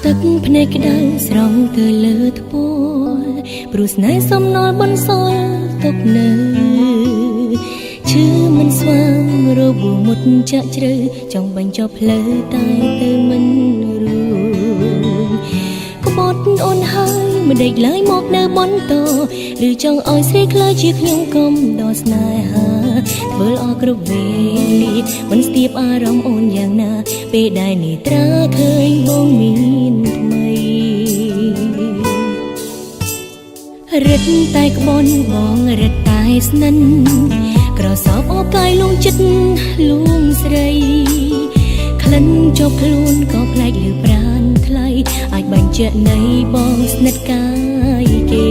ទឹកភ្នែកក្តៅស្រង់ទៅលើថ្ពាល់ព្រោះស្នេហ៍សំណល់បន្សល់ទុកនៅឈឺមិនស្វាងរបួសមុតចាក់ជ្រៅចង់បាញ់ចប់ផ្លូវតែទៅមិនរួចក្បត់អូនហើយមិនដេកឡើយមកនៅបន្តឬចង់ឲ្យស្រីខ្លាចជាខ្ញុំកុំដល់ស្នេហាធ្វើល្អគ្រប់វេលាមិនស្ទាបអារម្មណ៍អូនយ៉ាងណាពេលដែលនេត្រាឃើញបងមានថ្មីរឹតតែក្បន់បងរឹតតែស្និនក្រសោបអូកាយលងចិត្តលួងស្រីក្លិនជាប់ខ្លួនក៏ប្លែកលឺប្រានថ្លៃអាចបញ្ជាក់នៃបងស្និទ្ធកាយគេ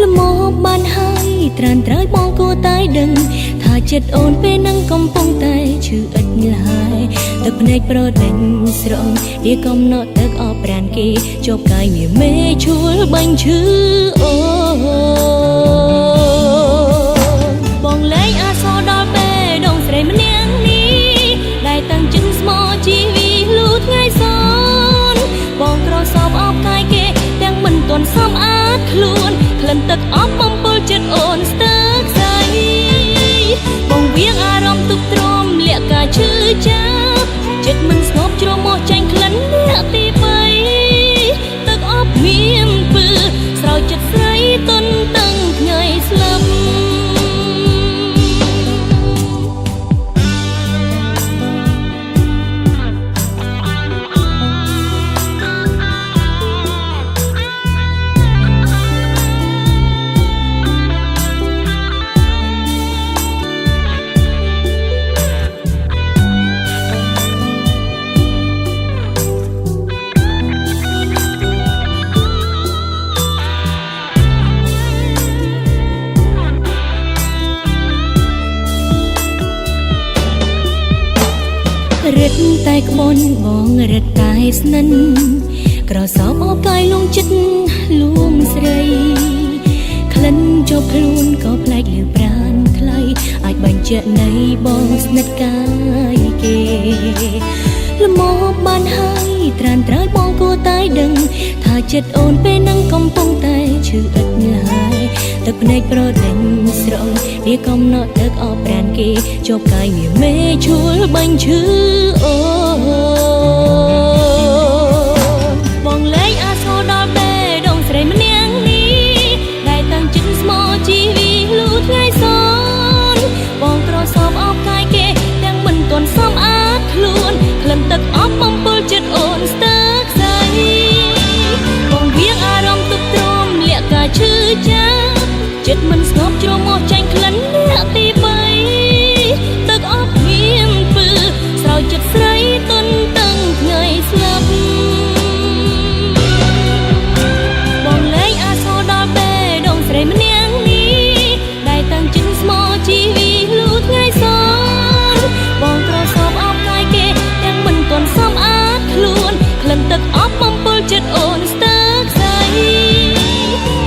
ល្មមបានហើយត្រានត្រើយបងគួរតែដឹងថាចិត្តអូនពេលនឹងកំពុងតែឈឺឥតឡើយទឹកភ្នែកប្រដេញស្រង់វាកំណត់ទឹកអបប្រានគេជាប់កាយមានមេឈួលបាញ់ឈឺអូបងលែងអាសរដល់ពេលដងស្រីម្នាក់នេះដែលតាំងជឹងស្មោជីវីលូថ្ងៃសនបងក្រសោបអបកាយគេទាំងមិនទាន់សមអាចខ្លួនក្លិនទឹកអបបំពុលចិត្តអូនស្ទើរខ្សែបងវៀងអារម្មណ៍ទុកទ្រាំលាក់ការឈឺចាប់ចិត្តមិនស្ងប់ជ្រមុះចាញ់ក្លិនអ្នកទី3ទឹកអបមានពើស្រោចចិត្តស្រីទន់តឹងថ្ងៃស្លាប់រឹតតែក្បន់បងរឹតតែស្និនក្រសោបអូកាយលងចិត្តលួងស្រីក្លិនជាប់ខ្លួនក៏ប្លែកលឺប្រានថ្លៃអាចបញ្ជាក់នៃបងស្និទ្ធកាយគេល្មមបានហើយត្រានត្រើយបងគួរតែដឹងថាចិត្តអូនពេលនឹងកំពុងតែឈឺឥតឡើយទឹកភ្នែកប្រដេញស្រង់វាកំណត់ទឹកអបប្រានគេជាប់កាយមានមេឈួលបាញ់ឈឺអូបងលែងអាសរដល់ពេលដងស្រីម្នាក់នេះដែលតាំងចិត្តស្មោជីវីលូថ្ងៃសនបងក្រសោបអបកាយគេទាំងមិនទាន់សមអាចខ្លួនក្លិនទឹកអបបំពុលចិត្តអូនស្ទើរខ្សែបងវៀងអារម្មណ៍ទុកទ្រាំលាក់ការឈឺចាប់ចិត្តមិនស្ងប់ជ្រមុះចាញ់ក្លិនអ្នកទី3ទឹកអបមានពើស្រោចចិត្តស្រីទន់តឹងថ្ងៃស្លាប់បងលែងអាសរដល់ពេលដងស្រីម្នាក់នេះដែលតាំងជឹងស្មោជីវីលូថ្ងៃសនបងក្រសោបអបកាយគេទាំងមិនទាន់សមអាចខ្លួនក្លិនទឹកអបបំពុលចិត្តអូនស្ទើរខ្សែ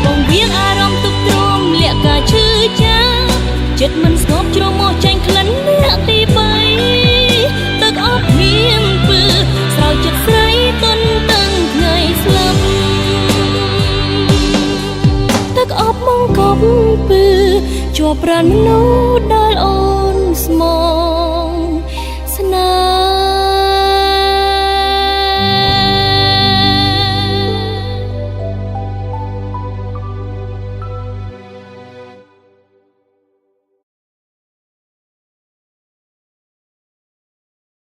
បងវៀងអារម្មណ៍ទុកទ្រាំលាក់ការឈឺចាប់ចិត្តមិនស្ងប់ជ្រមុះចាញ់ក្លិនអ្នកទី3ទឹកអបមានពើស្រោចចិត្តស្រីទន់តឹងថ្ងៃស្លាប់ទឹកអបមកកប់ពើជាប់ប្រាណមនុស្សដែលអូនស្មោ